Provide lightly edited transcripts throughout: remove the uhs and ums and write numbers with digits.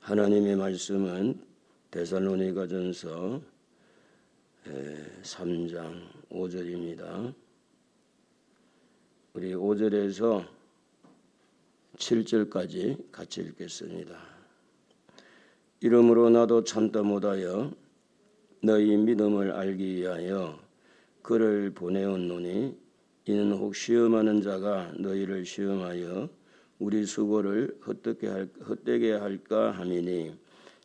하나님의 말씀은 데살로니가전서 3장 5절입니다. 우리 5절에서 7절까지 같이 읽겠습니다. 이러므로 나도 참다 못하여 너희 믿음을 알기 위하여 그를 보내었노니 이는 혹 시험하는 자가 너희를 시험하여 우리 수고를 헛되게 할까 함이니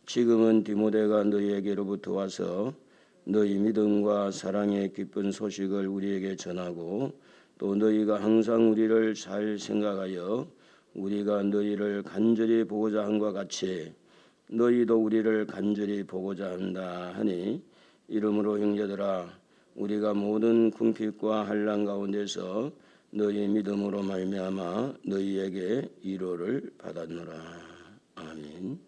지금은 디모데가 너희에게로부터 와서 너희 믿음과 사랑의 기쁜 소식을 우리에게 전하고 또 너희가 항상 우리를 잘 생각하여 우리가 너희를 간절히 보고자 함과 같이 너희도 우리를 간절히 보고자 한다 하니 이러므로 형제들아 우리가 모든 궁핍과 환난 가운데서 너희 믿음으로 말미암아 너희에게 위로를 받았노라. 아멘.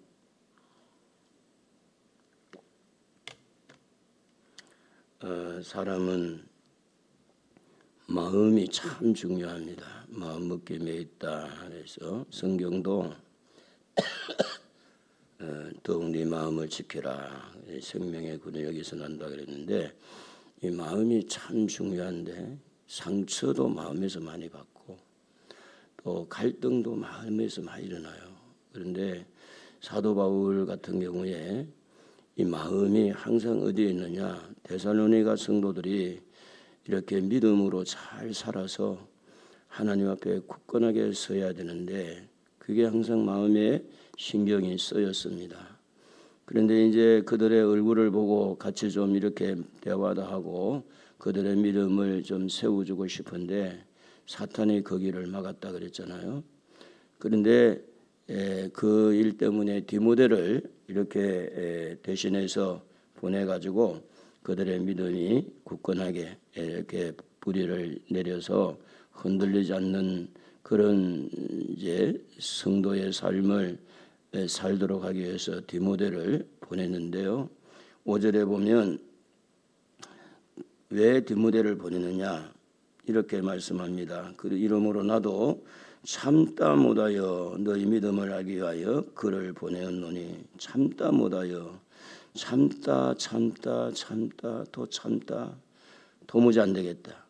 사람은 마음이 참 중요합니다. 마음 먹기에 매있다. 그래서 성경도 더욱 네 마음을 지켜라. 생명의 근을 여기서 난다 그랬는데 이 마음이 참 중요한데 상처도 마음에서 많이 받고 또 갈등도 마음에서 많이 일어나요. 그런데 사도 바울 같은 경우에 이 마음이 항상 어디에 있느냐? 데살로니가 성도들이 이렇게 믿음으로 잘 살아서 하나님 앞에 굳건하게 서야 되는데 그게 항상 마음에 신경이 쓰였습니다. 그런데 이제 그들의 얼굴을 보고 같이 좀 이렇게 대화도 하고 그들의 믿음을 좀 세워주고 싶은데 사탄이 거기를 막았다 그랬잖아요. 그런데 그 일 때문에 디모데를 이렇게 대신해서 보내가지고 그들의 믿음이 굳건하게 이렇게 뿌리를 내려서 흔들리지 않는 그런 이제 성도의 삶을 살도록 하기 위해서 디모데를 보냈는데요. 5절에 보면 왜 디모데를 보내느냐 이렇게 말씀합니다. 이러므로 나도 참다 못하여 너희 믿음을 알기 위하여 그를 보내었노니 참다 못하여 참다 또 참다 도무지 안 되겠다.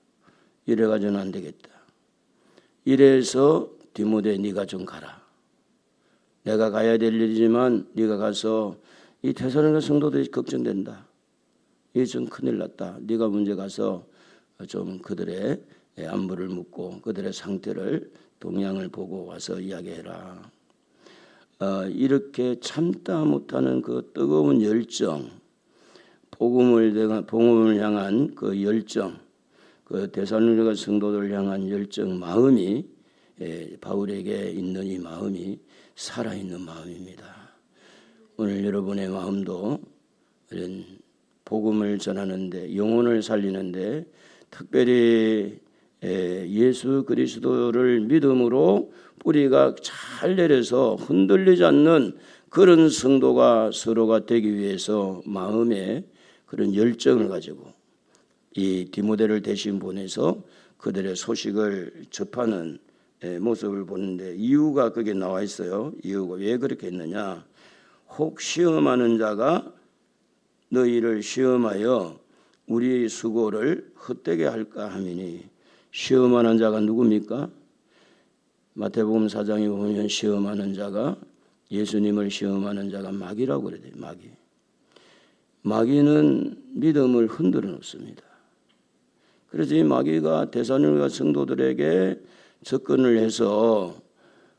이래가지고는 안 되겠다. 이래서 디모데 네가 좀 가라. 내가 가야 될 일이지만 네가 가서 이 데살로니가 성도들이 걱정된다. 이게 좀 큰일 났다. 네가 먼저 가서 좀 그들의 안부를 묻고 그들의 상태를 동향을 보고 와서 이야기해라. 이렇게 참다 못하는 그 뜨거운 열정, 복음을 향한 그 열정, 그 데살로니가 성도들을 향한 열정, 마음이 바울에게 있는 이 마음이 살아있는 마음입니다. 오늘 여러분의 마음도 이런 복음을 전하는데 영혼을 살리는데 특별히 예수 그리스도를 믿음으로 뿌리가 잘 내려서 흔들리지 않는 그런 성도가 서로가 되기 위해서 마음에 그런 열정을 가지고 이 디모데를 대신 보내서 그들의 소식을 접하는 모습을 보는데 이유가 거기에 나와 있어요. 이유가 왜 그렇게 했느냐? 혹 시험하는 자가 너희를 시험하여 우리 수고를 헛되게 할까 함이니 시험하는 자가 누굽니까? 마태복음 4장에 보면 시험하는 자가 예수님을 시험하는 자가 마귀라고 그래요. 마귀는 믿음을 흔들어 놓습니다. 그래서 이 마귀가 데살로니가 성도들에게 접근을 해서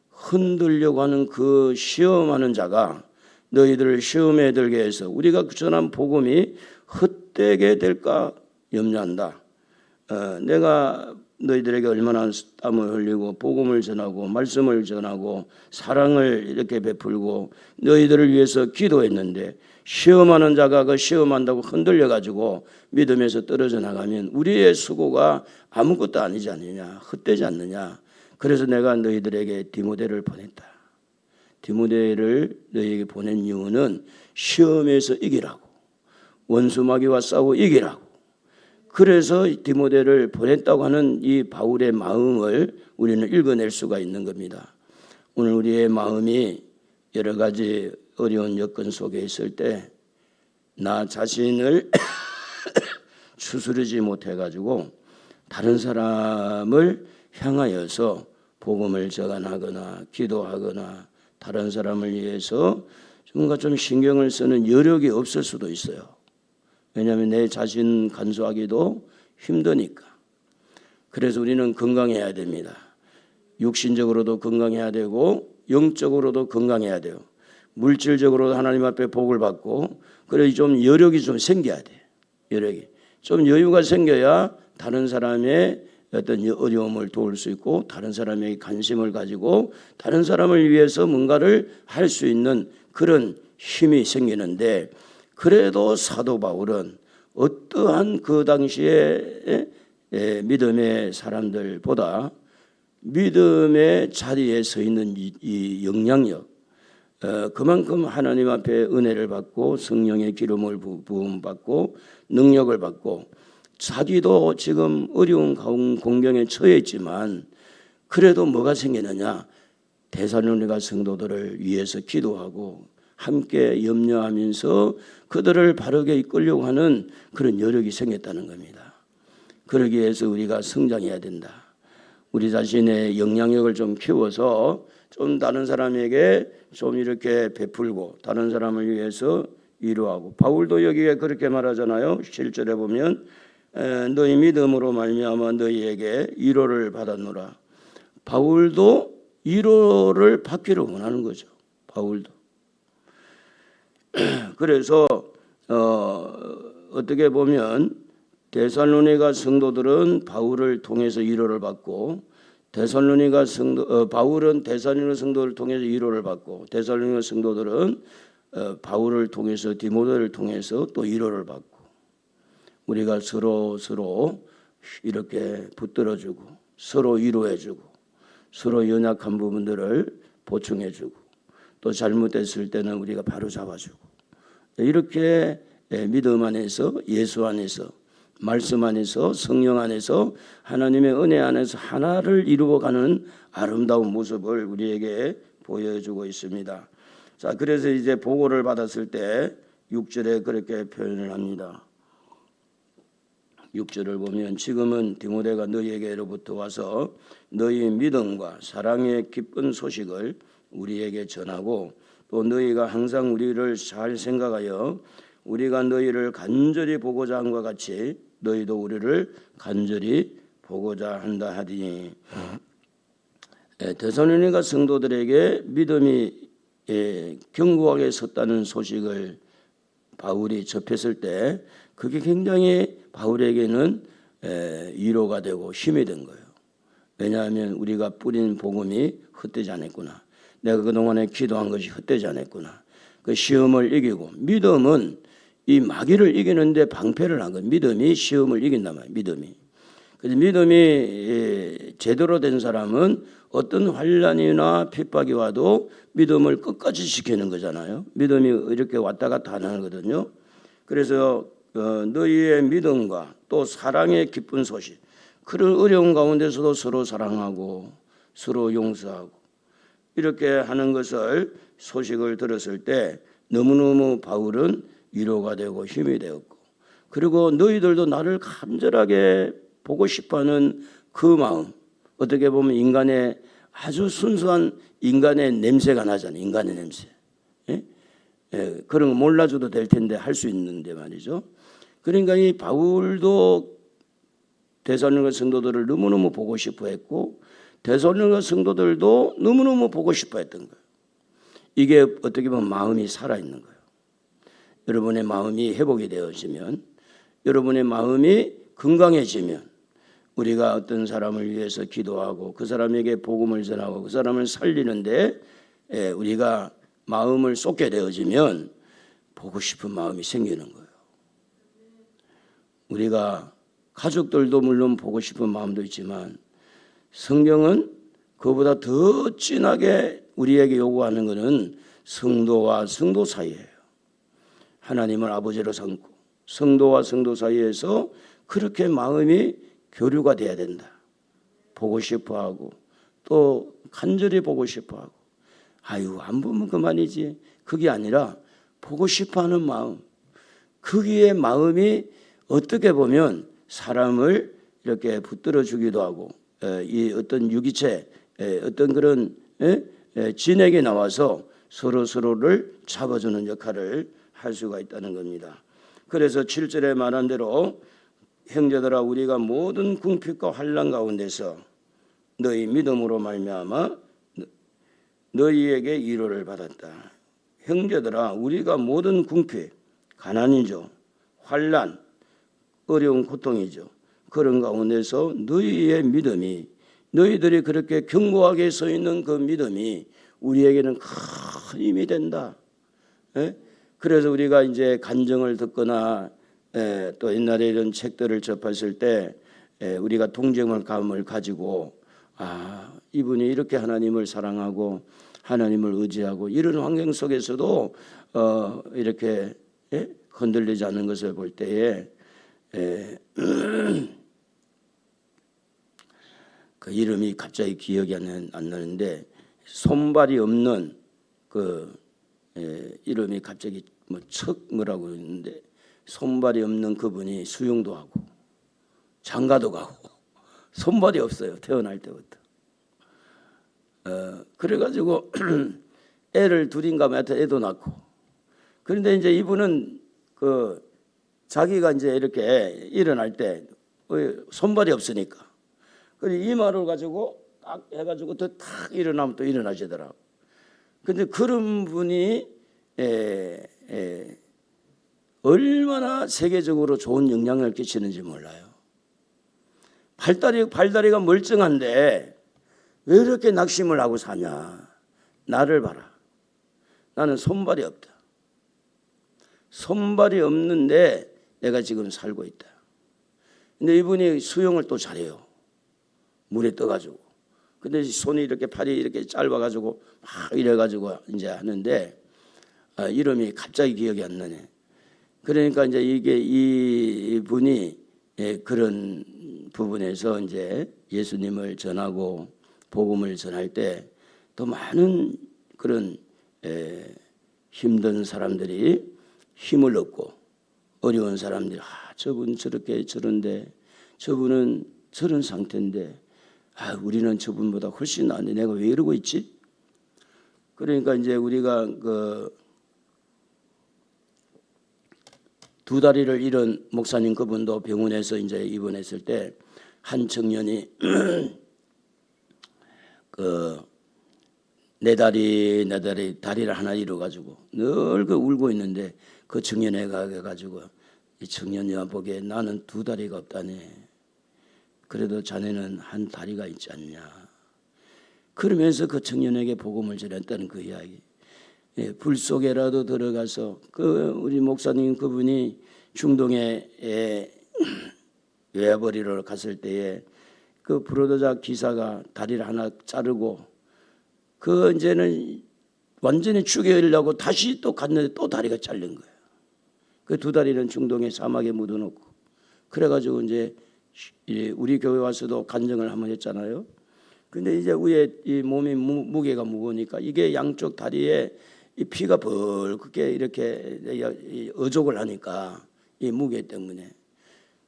흔들려고 하는 그 시험하는 자가 너희들을 시험에 들게 해서 우리가 전한 복음이 헛되게 될까 염려한다. 내가 너희들에게 얼마나 땀을 흘리고 복음을 전하고 말씀을 전하고 사랑을 이렇게 베풀고 너희들을 위해서 기도했는데 시험하는 자가 그 시험한다고 흔들려가지고 믿음에서 떨어져 나가면 우리의 수고가 아무것도 아니지 않느냐, 헛되지 않느냐. 그래서 내가 너희들에게 디모데를 보냈다. 디모데를 너희에게 보낸 이유는 시험에서 이기라고, 원수 마귀와 싸워 이기라고. 그래서 디모데를 보냈다고 하는 이 바울의 마음을 우리는 읽어낼 수가 있는 겁니다. 오늘 우리의 마음이 여러 가지 어려운 여건 속에 있을 때 나 자신을 추스르지 못해가지고 다른 사람을 향하여서 복음을 전하거나 기도하거나 다른 사람을 위해서 뭔가 좀 신경을 쓰는 여력이 없을 수도 있어요. 왜냐하면 내 자신 간수하기도 힘드니까. 그래서 우리는 건강해야 됩니다. 육신적으로도 건강해야 되고 영적으로도 건강해야 돼요. 물질적으로도 하나님 앞에 복을 받고 그래 좀 여력이 좀 생겨야 돼. 여력이 좀 여유가 생겨야 다른 사람의 어떤 어려움을 도울 수 있고 다른 사람에게 관심을 가지고 다른 사람을 위해서 뭔가를 할 수 있는 그런 힘이 생기는데 그래도 사도 바울은 어떠한 그 당시에 믿음의 사람들보다 믿음의 자리에 서 있는 이 영향력 그만큼 하나님 앞에 은혜를 받고 성령의 기름을 부음받고 능력을 받고 자기도 지금 어려운 공경에 처해 있지만 그래도 뭐가 생기느냐 데살로니가 성도들을 위해서 기도하고 함께 염려하면서 그들을 바르게 이끌려고 하는 그런 여력이 생겼다는 겁니다. 그러기 위해서 우리가 성장해야 된다. 우리 자신의 영향력을 좀 키워서 좀 다른 사람에게 좀 이렇게 베풀고 다른 사람을 위해서 위로하고 바울도 여기에 그렇게 말하잖아요. 7절에 보면 너희 믿음으로 말미암아 너희에게 위로를 받았노라. 바울도 위로를 받기를 원하는 거죠. 바울도. 그래서 어떻게 보면 데살로니가 성도들은 바울을 통해서 위로를 받고 바울은 데살로니가 성도를 통해서 위로를 받고 데살로니가 성도들은 바울을 통해서 디모데를 통해서 또 위로를 받고 우리가 서로 이렇게 붙들어주고 서로 위로해주고 서로 연약한 부분들을 보충해주고 또 잘못됐을 때는 우리가 바로 잡아주고 이렇게 믿음 안에서 예수 안에서 말씀 안에서 성령 안에서 하나님의 은혜 안에서 하나를 이루어가는 아름다운 모습을 우리에게 보여주고 있습니다. 자, 그래서 이제 보고를 받았을 때 6절에 그렇게 표현을 합니다. 6절을 보면 지금은 디모데가 너희에게로부터 와서 너희 믿음과 사랑의 기쁜 소식을 우리에게 전하고 또 너희가 항상 우리를 잘 생각하여 우리가 너희를 간절히 보고자 함과 같이 너희도 우리를 간절히 보고자 한다 하더니 데살로니가 성도들에게 믿음이 견고하게 섰다는 소식을 바울이 접했을 때 그게 굉장히 바울에게는 위로가 되고 힘이 된 거예요. 왜냐하면 우리가 뿌린 복음이 헛되지 않았구나. 내가 그동안에 기도한 것이 헛되지 않았구나. 그 시험을 이기고 믿음은 이 마귀를 이기는데 방패를 한 거예요. 믿음이 시험을 이긴단 말이에요. 믿음이. 그래서 믿음이 제대로 된 사람은 어떤 환난이나 핍박이 와도 믿음을 끝까지 지키는 거잖아요. 믿음이 이렇게 왔다 갔다 하는 거거든요. 그래서 너희의 믿음과 또 사랑의 기쁜 소식 그런 어려운 가운데서도 서로 사랑하고 서로 용서하고 이렇게 하는 것을 소식을 들었을 때 너무너무 바울은 위로가 되고 힘이 되었고 그리고 너희들도 나를 간절하게 보고 싶어하는 그 마음 어떻게 보면 인간의 아주 순수한 인간의 냄새가 나잖아요. 인간의 냄새. 예? 그런 거 몰라줘도 될 텐데 할 수 있는데 말이죠. 그러니까 이 바울도 데살로니가 성도들을 너무너무 보고 싶어 했고 데살로니가 성도들도 너무너무 보고 싶어 했던 거예요. 이게 어떻게 보면 마음이 살아있는 거예요. 여러분의 마음이 회복이 되어지면 여러분의 마음이 건강해지면 우리가 어떤 사람을 위해서 기도하고 그 사람에게 복음을 전하고 그 사람을 살리는데 우리가 마음을 쏟게 되어지면 보고 싶은 마음이 생기는 거예요. 우리가 가족들도 물론 보고 싶은 마음도 있지만 성경은 그보다 더 진하게 우리에게 요구하는 것은 성도와 성도 사이예요. 하나님을 아버지로 삼고 성도와 성도 사이에서 그렇게 마음이 교류가 돼야 된다. 보고 싶어하고 또 간절히 보고 싶어하고 아유 안 보면 그만이지. 그게 아니라 보고 싶어하는 마음. 거기에 마음이 어떻게 보면 사람을 이렇게 붙들어 주기도 하고 이 어떤 유기체 어떤 그런 진액이 나와서 서로를 잡아주는 역할을 할 수가 있다는 겁니다. 그래서 7절에 말한 대로 형제들아 우리가 모든 궁핍과 환난 가운데서 너희 믿음으로 말미암아 너희에게 위로를 받았다. 형제들아 우리가 모든 궁핍, 가난이죠, 환난, 어려운 고통이죠. 그런 가운데서 너희의 믿음이 너희들이 그렇게 견고하게 서 있는 그 믿음이 우리에게는 큰 힘이 된다. 그래서 우리가 이제 간증을 듣거나 또 옛날에 이런 책들을 접했을 때 우리가 동정감을 가지고 이분이 이렇게 하나님을 사랑하고 하나님을 의지하고 이런 환경 속에서도 이렇게 흔들리지 않는 것을 볼 때에 그 이름이 갑자기 기억이 안 나는데 손발이 없는 그 이름이 갑자기 뭐라고 했는데 손발이 없는 그분이 수영도 하고 장가도 가고 손발이 없어요. 태어날 때부터. 그래가지고 애를 둘인가 몇에 애도 낳고 그런데 이제 이분은 그 자기가 이제 이렇게 일어날 때 손발이 없으니까 그래서 이마를 가지고 딱 해가지고 또 탁 일어나면 또 일어나시더라고. 근데 그런 분이 얼마나 세계적으로 좋은 영향을 끼치는지 몰라요. 발다리가 멀쩡한데 왜 이렇게 낙심을 하고 사냐. 나를 봐라. 나는 손발이 없다. 손발이 없는데 내가 지금 살고 있다. 근데 이분이 수영을 또 잘해요. 물에 떠가지고. 근데 손이 이렇게 팔이 이렇게 짧아가지고 막 이래가지고 이제 하는데 이름이 갑자기 기억이 안 나네. 그러니까 이제 이게 이분이 그런 부분에서 이제 예수님을 전하고 복음을 전할 때 더 많은 그런 힘든 사람들이 힘을 얻고 어려운 사람들이 저분 저렇게 저런데 저분은 저런 상태인데 우리는 저분보다 훨씬 나은데 내가 왜 이러고 있지? 그러니까 이제 우리가 그 두 다리를 잃은 목사님 그분도 병원에서 이제 입원했을 때 한 청년이 내 다리를 하나 잃어가지고 늘 그 울고 있는데 그 청년애가 가가지고 이 청년이와 보기에 나는 두 다리가 없다네. 그래도 자네는 한 다리가 있지 않냐. 그러면서 그 청년에게 복음을 전했다는 그 이야기. 불 속에라도 들어가서 우리 목사님 그분이 중동에 외화벌이로 갔을 때에 그 브로더자 기사가 다리를 하나 자르고 이제는 완전히 죽여려고 다시 또 갔는데 또 다리가 잘린 거예요. 그 두 다리는 중동의 사막에 묻어놓고 그래가지고 이제 우리 교회 와서도 간증을 한번 했잖아요. 근데 이제 위에 이 몸이 무게가 무거우니까 이게 양쪽 다리에 이 피가 벌겋게 이렇게 어족을 하니까 이 무게 때문에.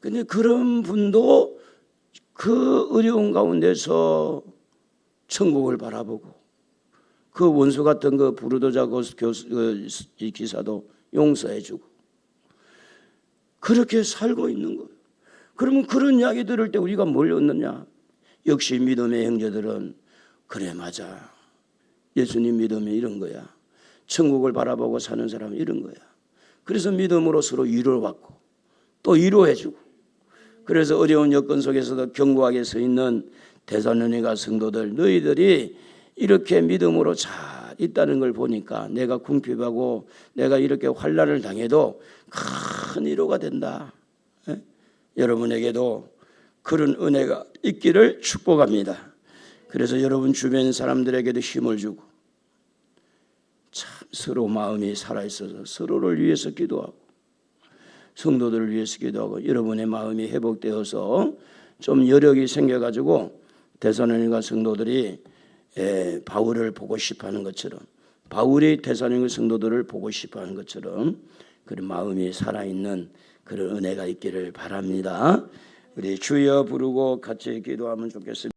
근데 그런 분도 그 어려운 가운데서 천국을 바라보고 그 원수 같은 그 부르도자 이 기사도 용서해주고 그렇게 살고 있는 거예요. 그러면 그런 이야기 들을 때 우리가 뭘 얻느냐? 역시 믿음의 형제들은 그래 맞아. 예수님 믿음이 이런 거야. 천국을 바라보고 사는 사람은 이런 거야. 그래서 믿음으로 서로 위로를 받고 또 위로해주고 그래서 어려운 여건 속에서도 견고하게 서 있는 데살로니가 성도들 너희들이 이렇게 믿음으로 잘 있다는 걸 보니까 내가 궁핍하고 내가 이렇게 환난을 당해도 큰 위로가 된다. 여러분에게도 그런 은혜가 있기를 축복합니다. 그래서 여러분 주변 사람들에게도 힘을 주고 참 서로 마음이 살아있어서 서로를 위해서 기도하고 성도들을 위해서 기도하고 여러분의 마음이 회복되어서 좀 여력이 생겨가지고 데살로니가 성도들이 바울을 보고 싶어하는 것처럼, 바울이 데살로니가 성도들을 보고 싶어하는 것처럼 그런 마음이 살아있는 그런 은혜가 있기를 바랍니다. 우리 주여 부르고 같이 기도하면 좋겠습니다.